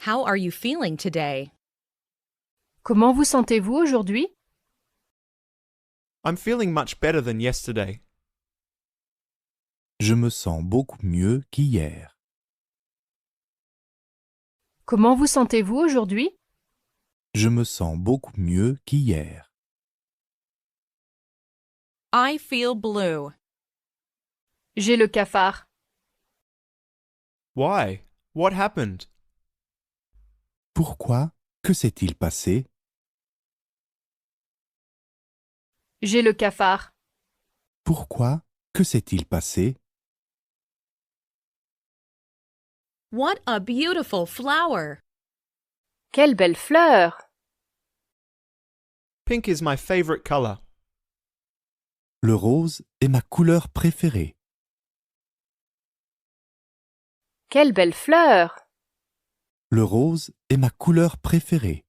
How are you feeling today? Comment vous sentez-vous aujourd'hui? I'm feeling much better than yesterday. Je me sens beaucoup mieux qu'hier. Comment vous sentez-vous aujourd'hui? Je me sens beaucoup mieux qu'hier. I feel blue. J'ai le cafard. Why? What happened? Pourquoi? Que s'est-il passé? J'ai le cafard. Pourquoi? Que s'est-il passé? What a beautiful flower! Quelle belle fleur! Pink is my favorite color. Le rose est ma couleur préférée. Quelle belle fleur! Le rose est ma couleur préférée.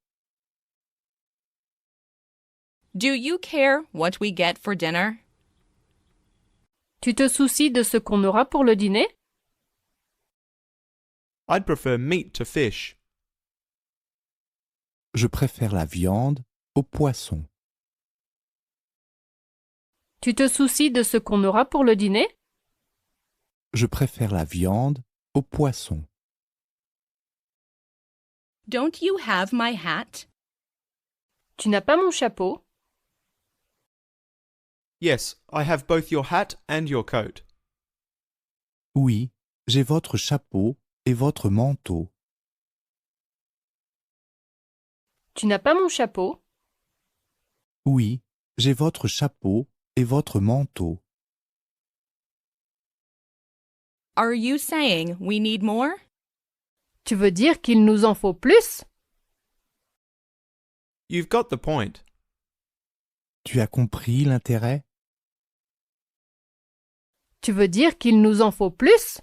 Do you care what we get for dinner? Tu te soucies de ce qu'on aura pour le dîner? I'd prefer meat to fish. Je préfère la viande au poisson. Tu te soucies de ce qu'on aura pour le dîner? Je préfère la viande au poisson. Don't you have my hat? Tu n'as pas mon chapeau? Yes, I have both your hat and your coat. Oui, j'ai votre chapeau et votre manteau. Tu n'as pas mon chapeau? Oui, j'ai votre chapeau et votre manteau. Are you saying we need more? Tu veux dire qu'il nous en faut plus? You've got the point. Tu as compris l'intérêt? Tu veux dire qu'il nous en faut plus?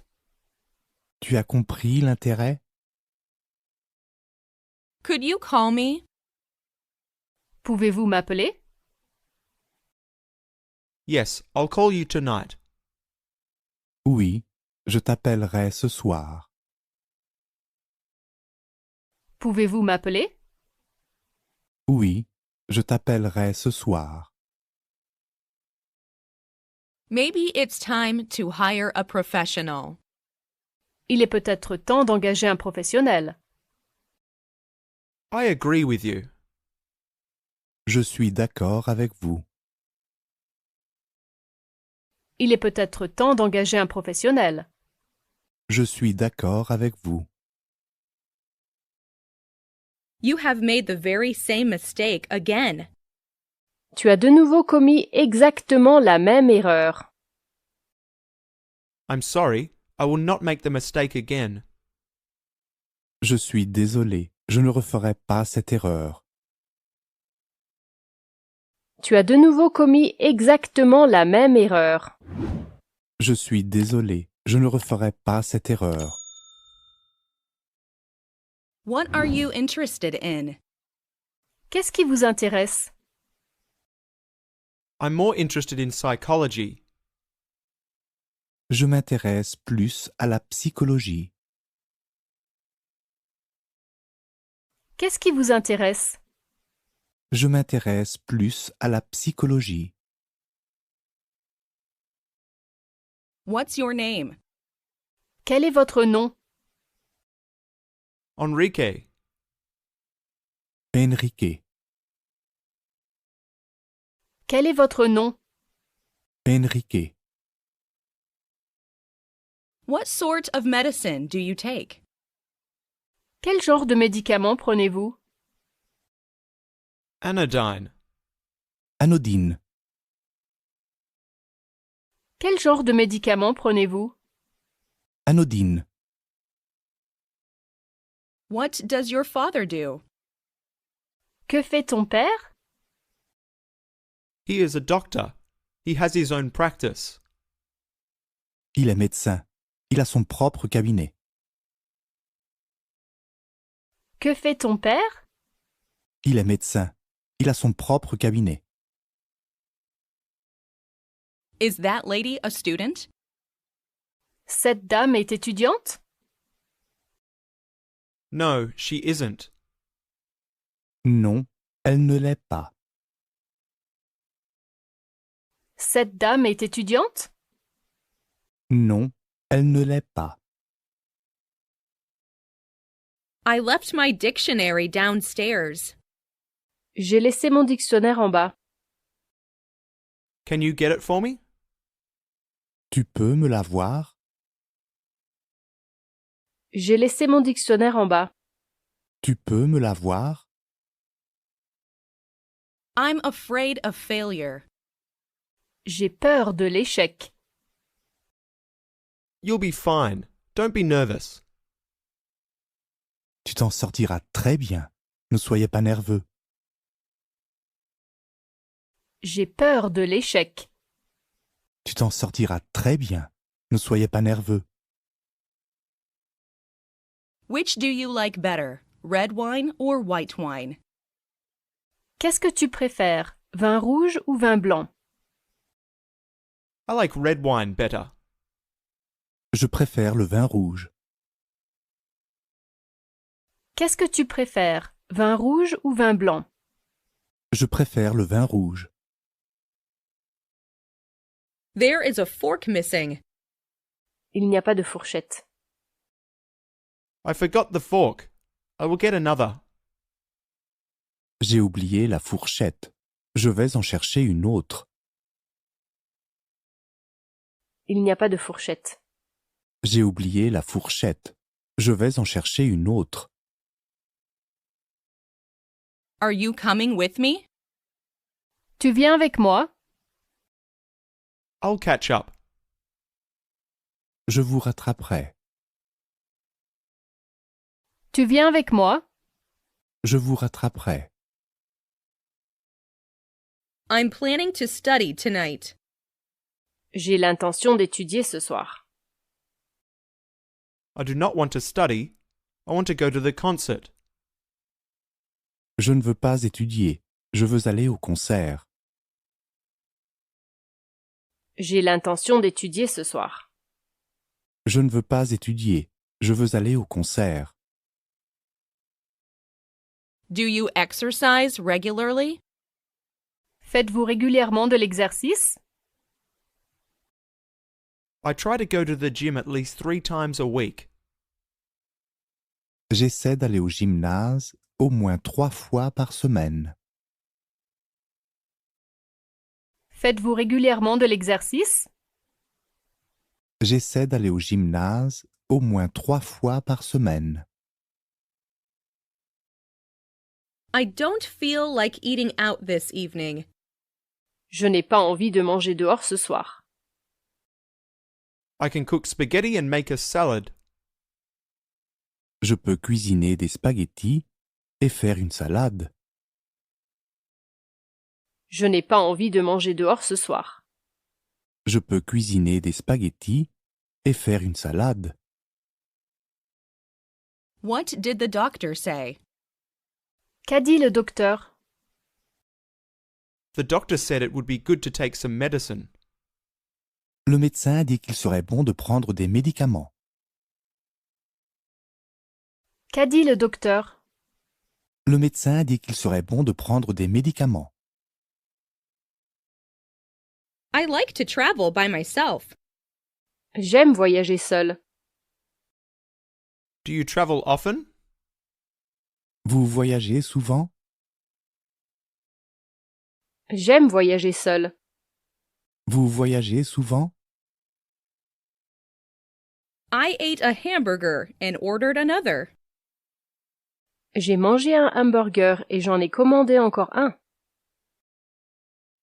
Tu as compris l'intérêt? Could you call me? Pouvez-vous m'appeler? Yes, I'll call you tonight. Oui, je t'appellerai ce soir. Pouvez-vous m'appeler? Oui, je t'appellerai ce soir. Maybe it's time to hire a professional. Il est peut-être temps d'engager un professionnel. I agree with you. Je suis d'accord avec vous. Il est peut-être temps d'engager un professionnel. Je suis d'accord avec vous. You have made the very same mistake again. Tu as de nouveau commis exactement la même erreur. I'm sorry, I will not make the mistake again. Je suis désolé, je ne referai pas cette erreur. Tu as de nouveau commis exactement la même erreur. Je suis désolé, je ne referai pas cette erreur. What are you interested in? Qu'est-ce qui vous intéresse? I'm more interested in psychology. Je m'intéresse plus à la psychologie. Qu'est-ce qui vous intéresse? Je m'intéresse plus à la psychologie. What's your name? Quel est votre nom? Enrique. Enrique. Quel est votre nom? Enrique. What sort of medicine do you take? Quel genre de médicament prenez-vous? Anodyne. Anodine. Quel genre de médicament prenez-vous? Anodine. What does your father do? Que fait ton père? He is a doctor. He has his own practice. Il est médecin. Il a son propre cabinet. Que fait ton père? Il est médecin. Il a son propre cabinet. Is that lady a student? Cette dame est étudiante? No, she isn't. Non, elle ne l'est pas. Cette dame est étudiante? Non, elle ne l'est pas. I left my dictionary downstairs. J'ai laissé mon dictionnaire en bas. Can you get it for me? Tu peux me l'avoir? J'ai laissé mon dictionnaire en bas. Tu peux me l'avoir? I'm afraid of failure. J'ai peur de l'échec. You'll be fine. Don't be nervous. Tu t'en sortiras très bien. Ne soyez pas nerveux. J'ai peur de l'échec. Tu t'en sortiras très bien. Ne soyez pas nerveux. Which do you like better, red wine or white wine? Qu'est-ce que tu préfères, vin rouge ou vin blanc? I like red wine better. Je préfère le vin rouge. Qu'est-ce que tu préfères, vin rouge ou vin blanc? Je préfère le vin rouge. There is a fork missing. Il n'y a pas de fourchette. I forgot the fork. I will get another. J'ai oublié la fourchette. Je vais en chercher une autre. Il n'y a pas de fourchette. J'ai oublié la fourchette. Je vais en chercher une autre. Are you coming with me? Tu viens avec moi? I'll catch up. Je vous rattraperai. Tu viens avec moi? Je vous rattraperai. I'm planning to study tonight. J'ai l'intention d'étudier ce soir. I do not want to study. I want to go to the concert. Je ne veux pas étudier. Je veux aller au concert. J'ai l'intention d'étudier ce soir. Je ne veux pas étudier. Je veux aller au concert. Do you exercise regularly? Faites-vous régulièrement de l'exercice? I try to go to the gym at least 3 times a week. J'essaie d'aller au gymnase au moins 3 fois par semaine. Faites-vous régulièrement de l'exercice? J'essaie d'aller au gymnase au moins 3 fois par semaine. I don't feel like eating out this evening. Je n'ai pas envie de manger dehors ce soir. I can cook spaghetti and make a salad. Je peux cuisiner des spaghettis et faire une salade. Je n'ai pas envie de manger dehors ce soir. Je peux cuisiner des spaghettis et faire une salade. What did the doctor say? Qu'a dit le docteur? The doctor said it would be good to take some medicine. Le médecin a dit qu'il serait bon de prendre des médicaments. Qu'a dit le docteur? Le médecin a dit qu'il serait bon de prendre des médicaments. I like to travel by myself. J'aime voyager seul. Do you travel often? Vous voyagez souvent? J'aime voyager seul. Vous voyagez souvent? I ate a hamburger and ordered another. J'ai mangé un hamburger et j'en ai commandé encore un.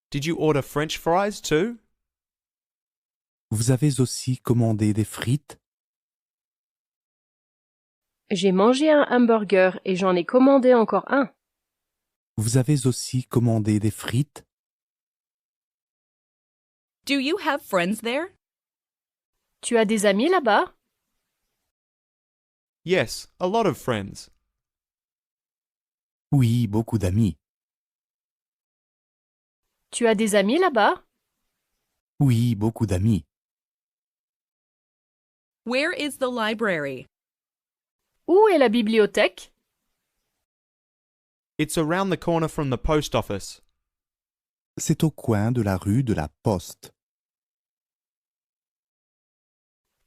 Did you order French fries too? Vous avez aussi commandé des frites? J'ai mangé un hamburger et j'en ai commandé encore un. Vous avez aussi commandé des frites? Do you have friends there? Tu as des amis là-bas? Yes, a lot of friends. Oui, beaucoup d'amis. Tu as des amis là-bas? Oui, beaucoup d'amis. Where is the library? Où est la bibliothèque? It's around the corner from the post office. C'est au coin de la rue de la Poste.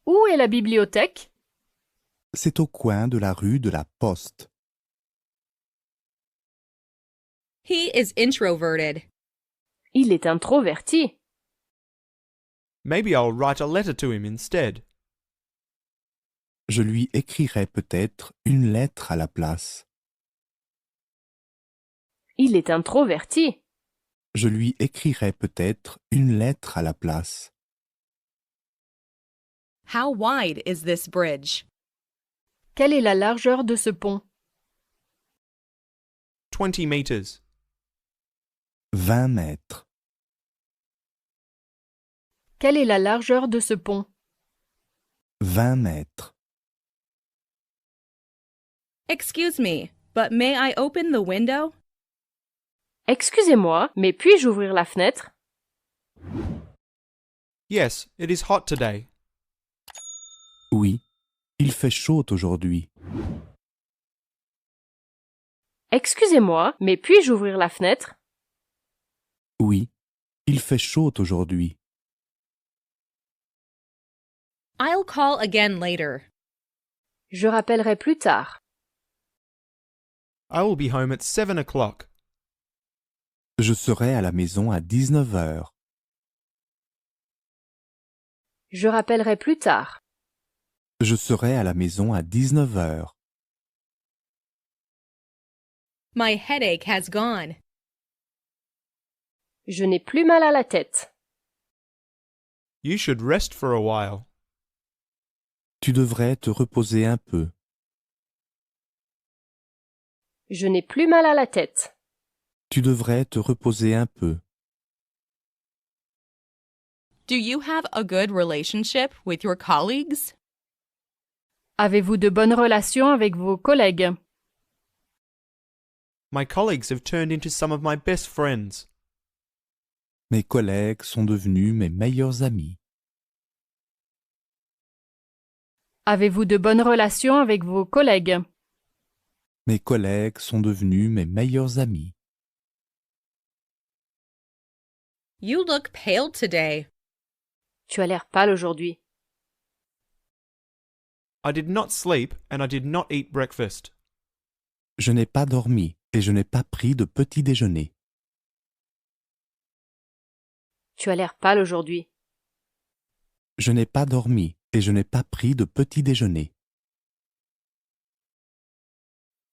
Où est la bibliothèque? C'est au coin de la rue de la Poste. He is introverted. Il est introverti. Maybe I'll write a letter to him instead. Je lui écrirai peut-être une lettre à la place. Il est introverti. Je lui écrirai peut-être une lettre à la place. How wide is this bridge? Quelle est la largeur de ce pont? 20 meters. 20 mètres. Quelle est la largeur de ce pont? 20 mètres. Excuse me, but may I open the window? Excusez-moi, mais puis-je ouvrir la fenêtre? Yes, it is hot today. Oui, il fait chaud aujourd'hui. Excusez-moi, mais puis-je ouvrir la fenêtre? Oui, il fait chaud aujourd'hui. I'll call again later. Je rappellerai plus tard. I will be home at 7 o'clock. Je serai à la maison à 19 heures. Je rappellerai plus tard. Je serai à la maison à 19 heures. My headache has gone. Je n'ai plus mal à la tête. You should rest for a while. Tu devrais te reposer un peu. Je n'ai plus mal à la tête. Tu devrais te reposer un peu. Do you have a good relationship with your colleagues? Avez-vous de bonnes relations avec vos collègues? My colleagues have turned into some of my best friends. Mes collègues sont devenus mes meilleurs amis. Avez-vous de bonnes relations avec vos collègues? Mes collègues sont devenus mes meilleurs amis. You look pale today. Tu as l'air pâle aujourd'hui. I did not sleep and I did not eat breakfast. Je n'ai pas dormi et je n'ai pas pris de petit déjeuner. Tu as l'air pâle aujourd'hui. Je n'ai pas dormi et je n'ai pas pris de petit déjeuner.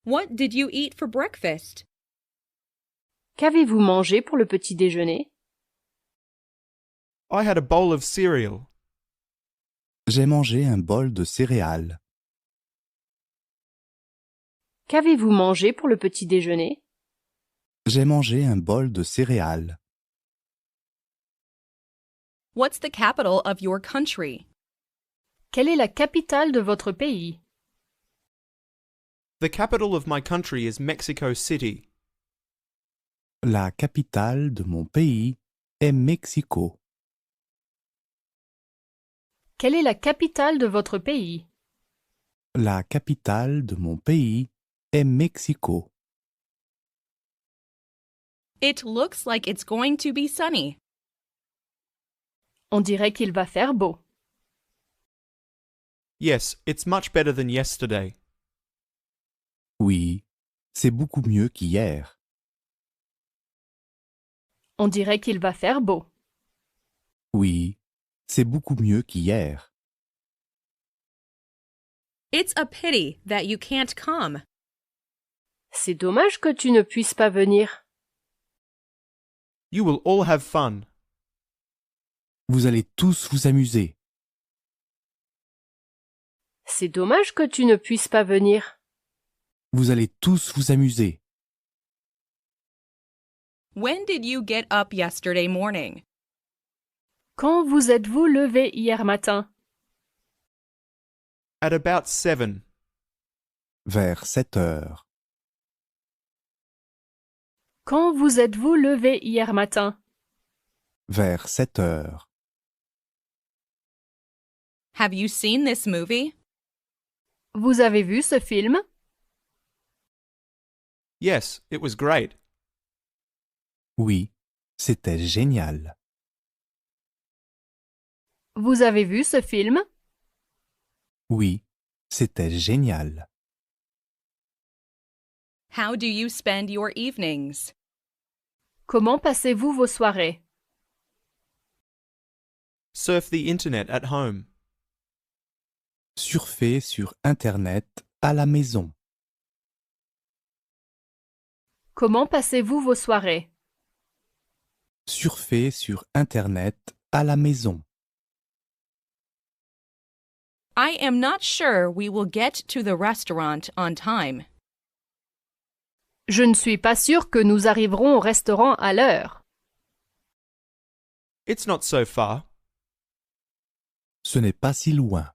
What did you eat for breakfast? Qu'avez-vous mangé pour le petit déjeuner? I had a bowl of cereal. J'ai mangé un bol de céréales. Qu'avez-vous mangé pour le petit déjeuner? J'ai mangé un bol de céréales. What's the capital of your country? Quelle est la capitale de votre pays? The capital of my country is Mexico City. La capitale de mon pays est Mexico. Quelle est la capitale de votre pays? La capitale de mon pays est Mexico. It looks like it's going to be sunny. On dirait qu'il va faire beau. Yes, it's much better than yesterday. Oui, c'est beaucoup mieux qu'hier. On dirait qu'il va faire beau. Oui, c'est beaucoup mieux qu'hier. It's a pity that you can't come. C'est dommage que tu ne puisses pas venir. You will all have fun. Vous allez tous vous amuser. C'est dommage que tu ne puisses pas venir. Vous allez tous vous amuser. When did you get up yesterday morning? Quand vous êtes-vous levé hier matin? At about 7. Vers 7 heures. Quand vous êtes-vous levé hier matin? Vers 7 heures. Have you seen this movie? Vous avez vu ce film? Yes, it was great. Oui, c'était génial. Vous avez vu ce film? Oui, c'était génial. How do you spend your evenings? Comment passez-vous vos soirées? Surf the internet at home. Surfer sur Internet à la maison. Comment passez-vous vos soirées? Surfer sur Internet à la maison. I am not sure we will get to the restaurant on time. Je ne suis pas sûr que nous arriverons au restaurant à l'heure. It's not so far. Ce n'est pas si loin.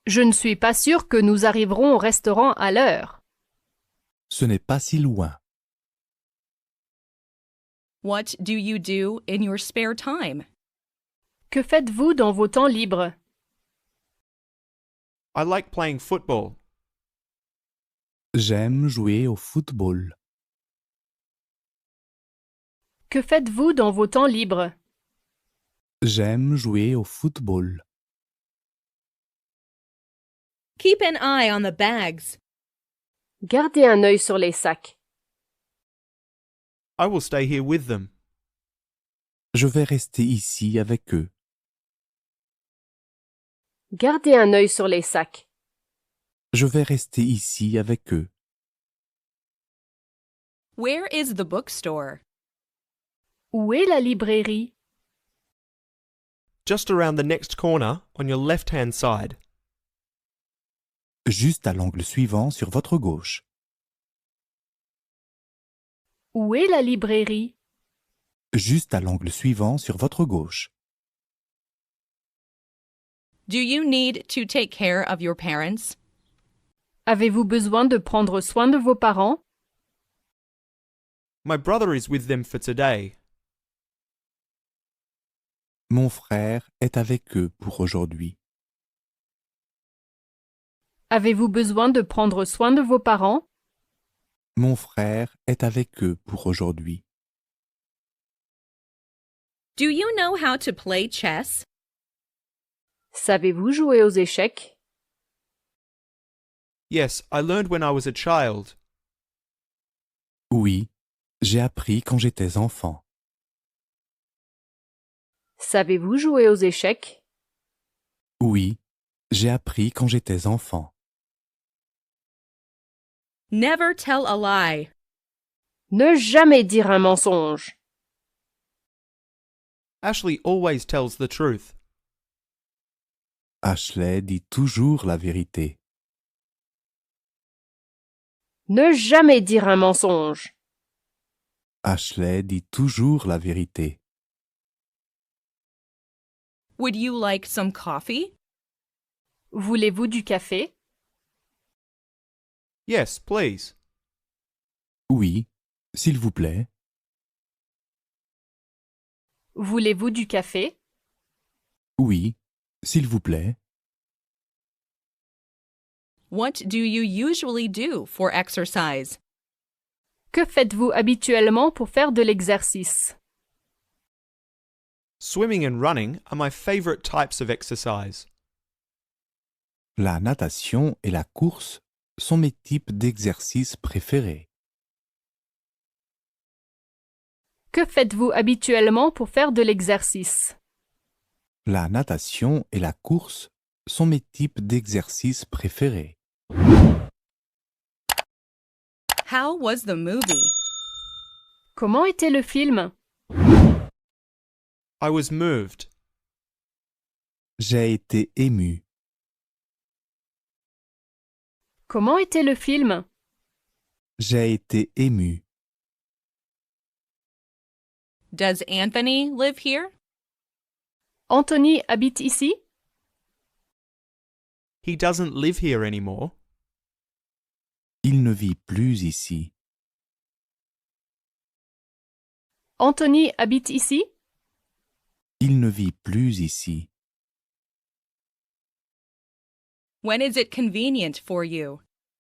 Je ne suis pas sûr que nous arriverons au restaurant à l'heure. Ce n'est pas si loin. What do you do in your spare time? Que faites-vous dans vos temps libres? I like playing football. J'aime jouer au football. Que faites-vous dans vos temps libres? J'aime jouer au football. Keep an eye on the bags. Gardez un œil sur les sacs. I will stay here with them. Je vais rester ici avec eux. Gardez un œil sur les sacs. Je vais rester ici avec eux. Where is the bookstore? Où est la librairie? Just around the next corner on your left-hand side. Juste à l'angle suivant sur votre gauche. Où est la librairie? Juste à l'angle suivant sur votre gauche. Do you need to take care of your parents? Avez-vous besoin de prendre soin de vos parents? My brother is with them for today. Mon frère est avec eux pour aujourd'hui. Avez-vous besoin de prendre soin de vos parents? Mon frère est avec eux pour aujourd'hui. Do you know how to play chess? Savez-vous jouer aux échecs? Yes, I learned when I was a child. Oui, j'ai appris quand j'étais enfant. Savez-vous jouer aux échecs? Oui, j'ai appris quand j'étais enfant. Never tell a lie. Ne jamais dire un mensonge. Ashley always tells the truth. Ashley dit toujours la vérité. Ne jamais dire un mensonge. Ashley dit toujours la vérité. Would you like some coffee? Voulez-vous du café? Yes, please. Oui, s'il vous plaît. Voulez-vous du café? Oui, s'il vous plaît. What do you usually do for exercise? Que faites-vous habituellement pour faire de l'exercice? Swimming and running are my favorite types of exercise. La natation et la course sont mes types d'exercices préférés. Que faites-vous habituellement pour faire de l'exercice? La natation et la course sont mes types d'exercices préférés. How was the movie? Comment était le film? I was moved. J'ai été ému. Comment était le film? J'ai été ému. Does Anthony live here? Anthony habite ici? He doesn't live here anymore. Il ne vit plus ici. Anthony habite ici? Il ne vit plus ici. When is it convenient for you?